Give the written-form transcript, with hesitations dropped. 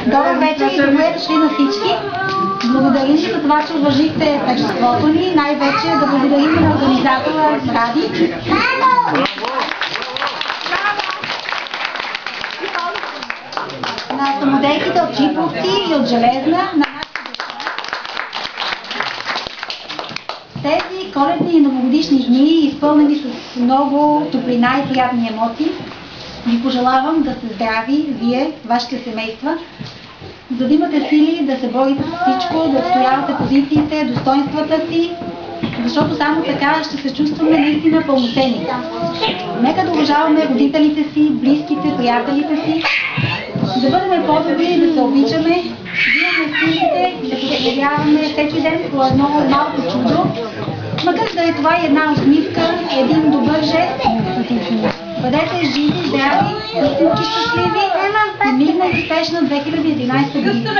Добър вечер и добре дошли на всички. Благодарим ви за това, че уважихте тържеството ни. Най-вече да благодарим на организатора Ради. На самоделките от Чиповци и от Железна. Тези коледни и новогодишни дни, изпълнени с много топлина и приятни емоции, ви пожелавам да сте здрави, вие, вашите семейства, за да имате сили да се борите с всичко, да отстоявате позициите, достоинствата си, защото само така ще се чувстваме наистина пълноценни. Нека да уважаваме родителите си, близките, приятелите си, да бъдем по-добри, да се обичаме, да имаме силите, да поздравяваме всеки ден по едно малко чудо, макар да е това и една усмивка, един добър жест. Бъдете живи, здрави, истински щастливи и мирна и успешна 2011 година.